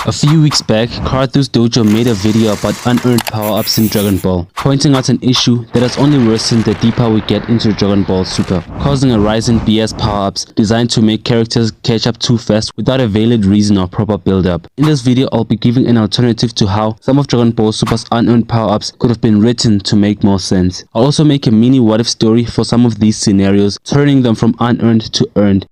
A few weeks back, Karthus Dojo made a video about unearned power-ups in Dragon Ball, pointing out an issue that has only worsened the deeper we get into Dragon Ball Super, causing a rise in BS power-ups designed to make characters catch up too fast without a valid reason or proper build-up. In this video, I'll be giving an alternative to how some of Dragon Ball Super's unearned power-ups could have been written to make more sense. I'll also make a mini what-if story for some of these scenarios, turning them from unearned to earned.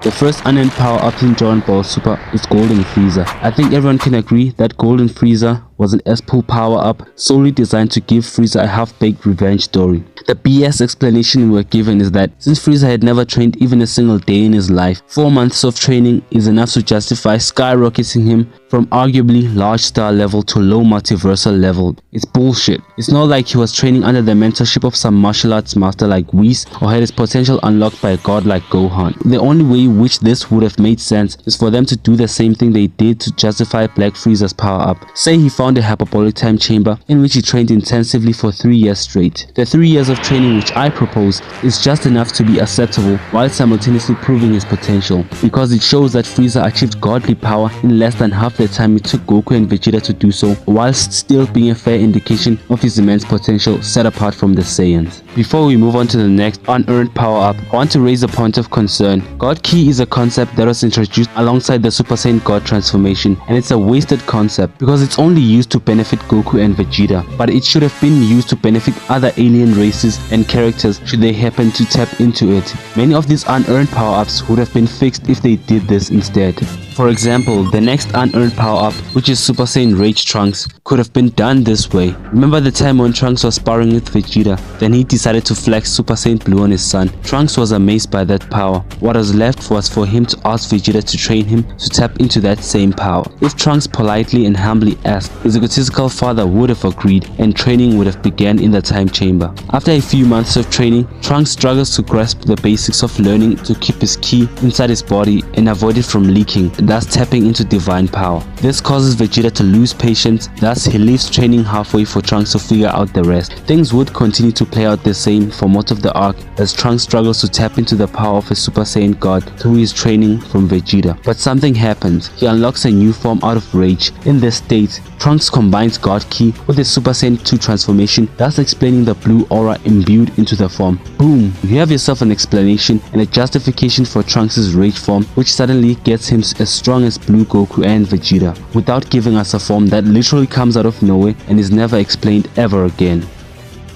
The first unearned power-up in Dragon Ball Super is Golden Frieza. I think everyone can agree that Golden Frieza was an S-Pool power-up solely designed to give Frieza a half-baked revenge story. The BS explanation we were given is that since Frieza had never trained even a single day in his life, 4 months of training is enough to justify skyrocketing him from arguably large star level to low multiversal level. It's bullshit. It's not like he was training under the mentorship of some martial arts master like Whis or had his potential unlocked by a god like Gohan. The only way which this would have made sense is for them to do the same thing they did to justify Black Frieza's power-up. Say he found a hyperbolic time chamber in which he trained intensively for 3 years straight. The 3 years of training which I propose is just enough to be acceptable while simultaneously proving his potential, because it shows that Frieza achieved godly power in less than half the time it took Goku and Vegeta to do so, whilst still being a fair indication of his immense potential set apart from the Saiyans. Before we move on to the next unearned power-up, I want to raise a point of concern. God Ki is a concept that was introduced alongside the Super Saiyan God transformation, and it's a wasted concept because it's only used to benefit Goku and Vegeta, but it should have been used to benefit other alien races and characters should they happen to tap into it. Many of these unearned power-ups would have been fixed if they did this instead. For example, the next unearned power-up, which is Super Saiyan Rage Trunks, could have been done this way. Remember the time when Trunks was sparring with Vegeta, then he decided to flex Super Saiyan Blue on his son. Trunks was amazed by that power. What was left was for him to ask Vegeta to train him to tap into that same power. If Trunks politely and humbly asked, his egotistical father would have agreed and training would have begun in the time chamber. After a few months of training, Trunks struggles to grasp the basics of learning to keep his ki inside his body and avoid it from leaking, thus tapping into divine power. This causes Vegeta to lose patience, thus he leaves training halfway for Trunks to figure out the rest. Things would continue to play out the same for most of the arc as Trunks struggles to tap into the power of a Super Saiyan God through his training from Vegeta. But something happens. He unlocks a new form out of rage. In this state, Trunks combines God Ki with his Super Saiyan 2 transformation, thus explaining the blue aura imbued into the form. Boom! You have yourself an explanation and a justification for Trunks' rage form, which suddenly gets him as strong as Blue Goku and Vegeta, without giving us a form that literally comes out of nowhere and is never explained ever again.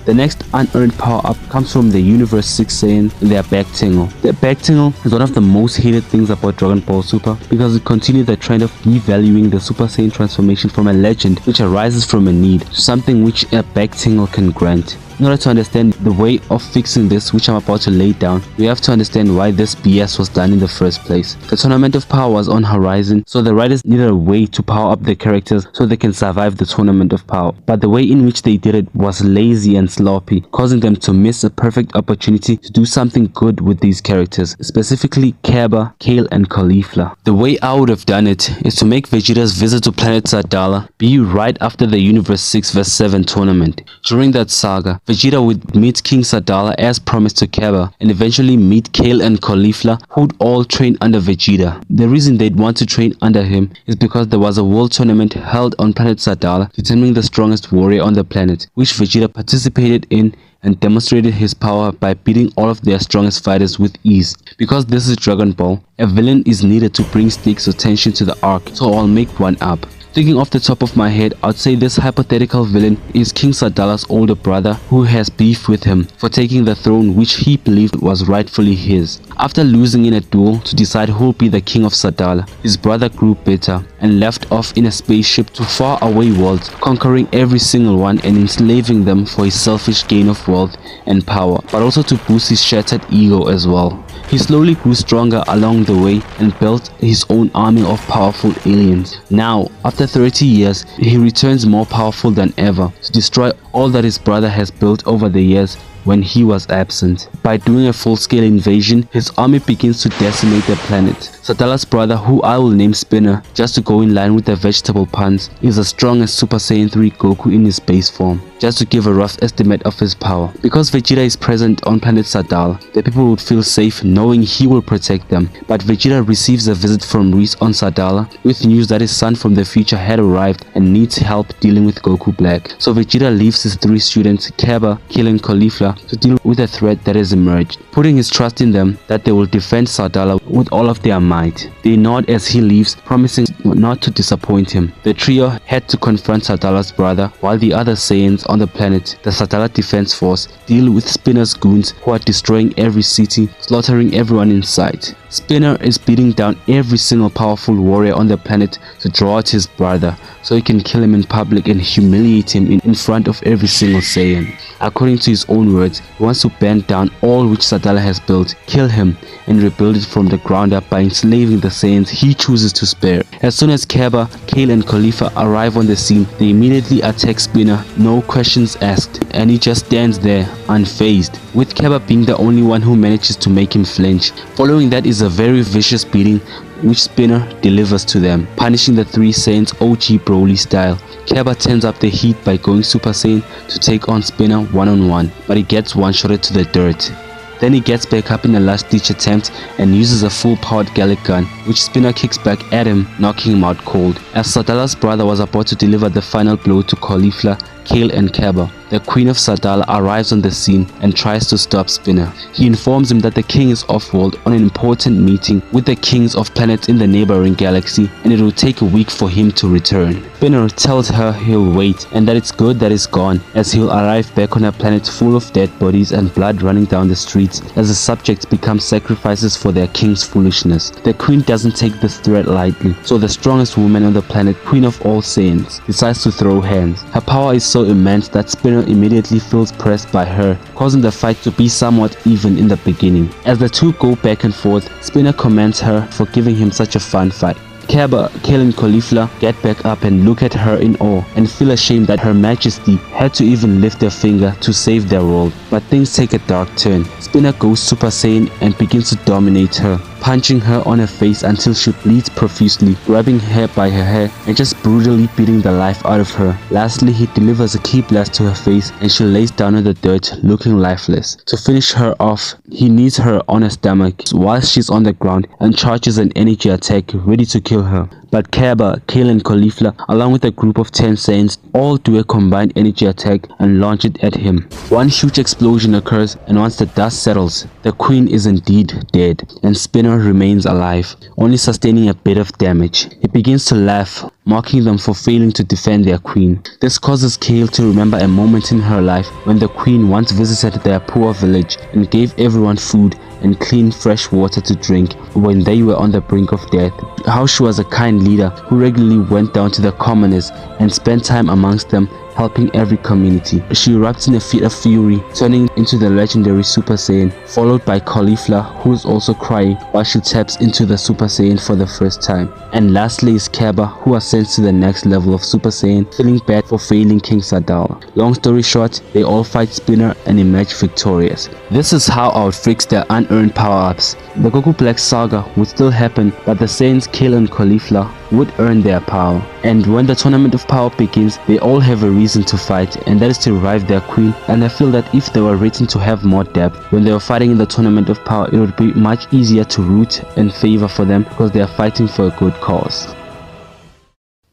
The next unearned power-up comes from the Universe 6 Saiyan in their back tingle. The back tingle is one of the most hated things about Dragon Ball Super because it continued the trend of devaluing the Super Saiyan transformation from a legend which arises from a need to something which a back tingle can grant. In order to understand the way of fixing this, which I'm about to lay down, we have to understand why this BS was done in the first place. The Tournament of Power was on horizon, so the writers needed a way to power up the characters so they can survive the Tournament of Power. But the way in which they did it was lazy and sloppy, causing them to miss a perfect opportunity to do something good with these characters, specifically Cabba, Kale and Caulifla. The way I would have done it is to make Vegeta's visit to planet Sadala be right after the Universe 6 vs 7 tournament. During that saga, Vegeta would meet King Sadala as promised to Cabba and eventually meet Kale and Caulifla, who'd all train under Vegeta. The reason they'd want to train under him is because there was a world tournament held on planet Sadala determining the strongest warrior on the planet, which Vegeta participated in and demonstrated his power by beating all of their strongest fighters with ease. Because this is Dragon Ball, a villain is needed to bring stakes or tension to the arc, so I'll make one up. Thinking off the top of my head, I'd say this hypothetical villain is King Sadala's older brother who has beef with him for taking the throne which he believed was rightfully his. After losing in a duel to decide who will be the king of Sadala, his brother grew bitter and left off in a spaceship to faraway worlds, conquering every single one and enslaving them for his selfish gain of wealth and power, but also to boost his shattered ego as well. He slowly grew stronger along the way and built his own army of powerful aliens. Now, after 30 years, he returns more powerful than ever to destroy all that his brother has built over the years when he was absent. By doing a full-scale invasion, his army begins to decimate the planet. Sadala's brother, who I will name Spinner, just to go in line with the vegetable puns, is as strong as Super Saiyan 3 Goku in his base form. Just to give a rough estimate of his power. Because Vegeta is present on planet Sadala, the people would feel safe knowing he will protect them. But Vegeta receives a visit from Reese on Sadala with news that his son from the future had arrived and needs help dealing with Goku Black. So Vegeta leaves his 3 students, Kaba, Kill and Caulifla, to deal with the threat that has emerged, putting his trust in them that they will defend Sadala with all of their might. They nod as he leaves, promising not to disappoint him. The trio had to confront Sadala's brother, while the other Saiyans on the planet, the Sadala Defense Force, deal with Spinner's goons who are destroying every city, slaughtering everyone in sight. Spinner is beating down every single powerful warrior on the planet to draw out his brother, so he can kill him in public and humiliate him in front of every single Saiyan. According to his own words, he wants to bend down all which Sadala has built, kill him, and rebuild it from the ground up by enslaving the Saiyans he chooses to spare. As soon as Kaba, Kale and Khalifa arrive on the scene, they immediately attack Spinner, no questions asked, and he just stands there, unfazed, with Kaba being the only one who manages to make him flinch. Following that is a very vicious beating which Spinner delivers to them, punishing the 3 Saiyans OG Broly style. Kaba turns up the heat by going Super Saiyan to take on Spinner one-on-one, but he gets one-shotted to the dirt. Then he gets back up in a last-ditch attempt and uses a full-powered Gallic gun, which Spinner kicks back at him, knocking him out cold. As Sadala's brother was about to deliver the final blow to Caulifla, Kale and Kaba, the Queen of Sadala arrives on the scene and tries to stop Spinner. He informs him that the king is off-world on an important meeting with the kings of planets in the neighboring galaxy, and it will take a week for him to return. Spinner tells her he'll wait and that it's good that he's gone, as he'll arrive back on a planet full of dead bodies and blood running down the streets as the subjects become sacrifices for their king's foolishness. The queen doesn't take this threat lightly, so the strongest woman on the planet, Queen of all Saiyans, decides to throw hands. Her power is so immense that Spinner immediately feels pressed by her, causing the fight to be somewhat even in the beginning. As the two go back and forth, Spinner commends her for giving him such a fun fight. Kaba, Kale and Caulifla get back up and look at her in awe and feel ashamed that Her Majesty had to even lift a finger to save their world. But things take a dark turn. Spinner goes Super Saiyan and begins to dominate her, punching her on her face until she bleeds profusely, grabbing her by her hair and just brutally beating the life out of her. Lastly, he delivers a key blast to her face and she lays down in the dirt looking lifeless. To finish her off, he knees her on her stomach while she's on the ground and charges an energy attack ready to kill her. But Kaba, Kale and Caulifla, along with a group of 10 Saiyans, all do a combined energy attack and launch it at him. One huge explosion occurs, and once the dust settles, the queen is indeed dead, and Spinner remains alive, only sustaining a bit of damage. He begins to laugh, mocking them for failing to defend their queen. This causes Kale to remember a moment in her life when the queen once visited their poor village and gave everyone food and clean fresh water to drink when they were on the brink of death. How she was a kind leader who regularly went down to the commoners and spent time amongst them, helping every community. She erupts in a fit of fury, turning into the legendary Super Saiyan, followed by Caulifla, who is also crying while she taps into the Super Saiyan for the first time. And lastly is Kaba, who ascends to the next level of Super Saiyan, feeling bad for failing King Sadala. Long story short, they all fight Spinner and emerge victorious. This is how I would fix their unearned power-ups. The Goku Black saga would still happen, but the Saiyans Kale and Caulifla would earn their power. And when the Tournament of Power begins, they all have a reason to fight, and that is to revive their queen. And I feel that if they were written to have more depth when they were fighting in the Tournament of Power, it would be much easier to root and favor for them because they are fighting for a good cause.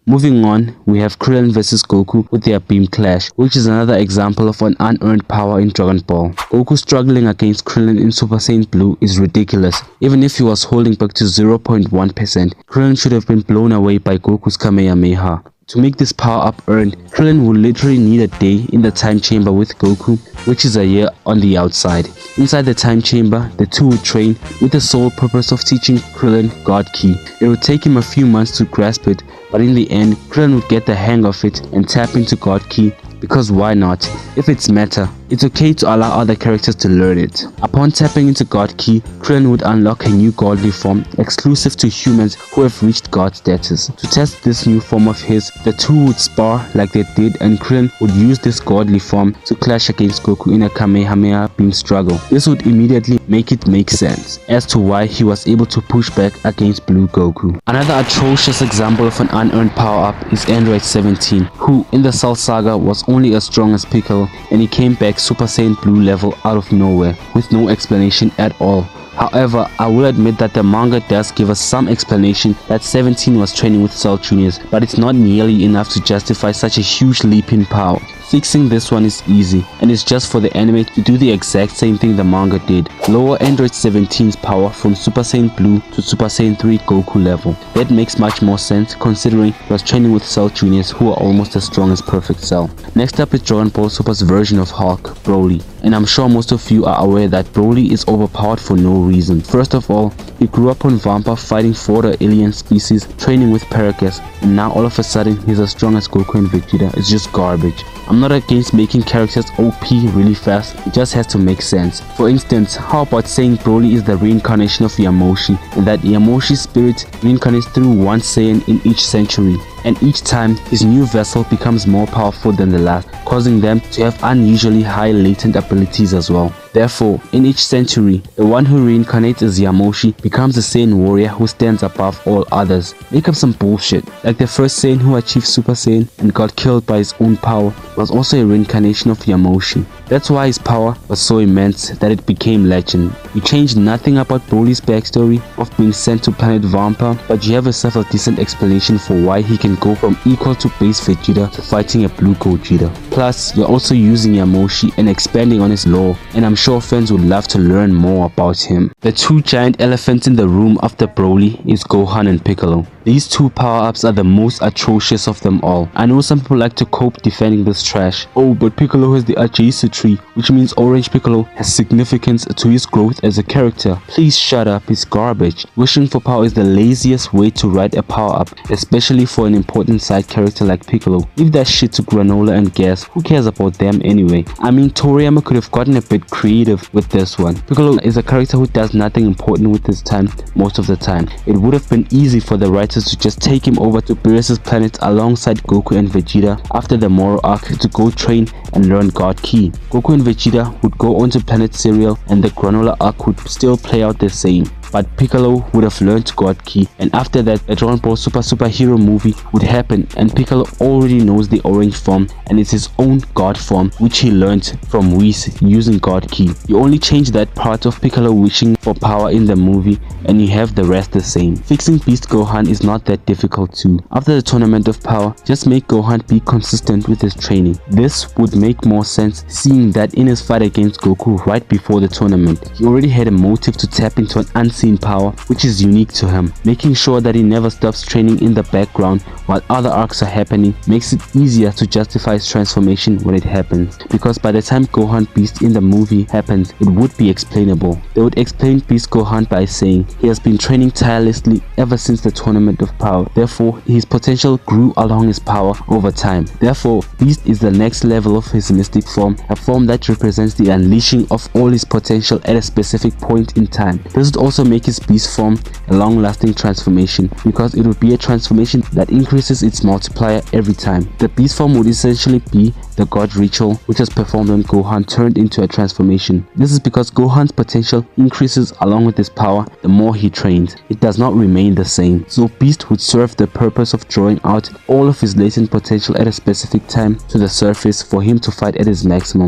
Moving on, we have Krillin vs Goku with their beam clash, which is another example of an unearned power in Dragon Ball. Goku struggling against Krillin in Super Saiyan Blue is ridiculous. Even if he was holding back to 0.1%, Krillin should have been blown away by Goku's Kamehameha. To make this power-up earned, Krillin will literally need a day in the time chamber with Goku, which is a year on the outside. Inside the time chamber, the two will train with the sole purpose of teaching Krillin God Ki. It would take him a few months to grasp it, but in the end, Krillin would get the hang of it and tap into God Ki because why not? If it's meta, it's okay to allow other characters to learn it. Upon tapping into God Ki, Krillin would unlock a new godly form exclusive to humans who have reached God status. To test this new form of his, the two would spar like they did, and Krillin would use this godly form to clash against Goku in a Kamehameha beam struggle. This would immediately make it make sense as to why he was able to push back against Blue Goku. Another atrocious example of an unearned power-up is Android 17, who in the Cell Saga was only as strong as Piccolo, and he came back Super Saiyan Blue level out of nowhere with no explanation at all. However, I will admit that the manga does give us some explanation that 17 was training with Cell Juniors, but it's not nearly enough to justify such a huge leap in power. Fixing this one is easy, and it's just for the anime to do the exact same thing the manga did. Lower Android 17's power from Super Saiyan Blue to Super Saiyan 3 Goku level. That makes much more sense considering he was training with Cell Juniors, who are almost as strong as Perfect Cell. Next up is Dragon Ball Super's version of Hulk, Broly. And I'm sure most of you are aware that Broly is overpowered for no reason. First of all, he grew up on Vampa fighting for the alien species, training with Paragas, and now all of a sudden he's as strong as Goku and Vegeta. It's just garbage. I'm not against making characters OP really fast, it just has to make sense. For instance, how about saying Broly is the reincarnation of Yamoshi, and that Yamoshi's spirit reincarnates through one Saiyan in each century, and each time his new vessel becomes more powerful than the last, causing them to have unusually high latent abilities as well. Therefore, in each century, the one who reincarnates as Yamoshi becomes a Saiyan warrior who stands above all others. Make up some bullshit, like the first Saiyan who achieved Super Saiyan and got killed by his own power was also a reincarnation of Yamoshi. That's why his power was so immense that it became legend. You changed nothing about Broly's backstory of being sent to planet Vampa, but you have yourself a decent explanation for why he can go from equal to base Vegeta to fighting a blue Gogeta. Plus, you're also using Yamoshi and expanding on his lore, and I'm sure fans would love to learn more about him. The two giant elephants in the room after Broly is Gohan and Piccolo. These two power-ups are the most atrocious of them all. I know some people like to cope defending this trash. Oh, but Piccolo has the adjacent tree, which means Orange Piccolo has significance to his growth as a character. Please shut up, it's garbage. Wishing for power is the laziest way to write a power-up, especially for an important side character like Piccolo. Leave that shit to Granola and Gas, who cares about them anyway? I mean, Toriyama could have gotten a bit creative with this one. Piccolo is a character who does nothing important with his time most of the time. It would have been easy for the writers to just take him over to Beerus' planet alongside Goku and Vegeta after the Moro arc to go train and learn God Ki. Goku and Vegeta would go on to planet Cereal and the Granola arc would still play out the same. But Piccolo would have learned God Ki, and after that a Dragon Ball superhero movie would happen, and Piccolo already knows the orange form and it's his own God form which he learned from Whis using God Ki. You only change that part of Piccolo wishing for power in the movie and you have the rest the same. Fixing Beast Gohan is not that difficult too. After the Tournament of Power, just make Gohan be consistent with his training. This would make more sense seeing that in his fight against Goku right before the tournament, he already had a motive to tap into an unseen power which is unique to him. Making sure that he never stops training in the background while other arcs are happening makes it easier to justify his transformation when it happens, because by the time Gohan Beast in the movie happens, it would be explainable. They would explain Beast Gohan by saying he has been training tirelessly ever since the Tournament of Power, therefore his potential grew along his power over time. Therefore, Beast is the next level of his mystic form, a form that represents the unleashing of all his potential at a specific point in time. This would also make his beast form a long-lasting transformation, because it would be a transformation that increases its multiplier every time. The beast form would essentially be the God ritual which was performed when Gohan turned into a transformation. This is because Gohan's potential increases along with his power the more he trains. It does not remain the same. So Beast would serve the purpose of drawing out all of his latent potential at a specific time to the surface for him to fight at his maximum.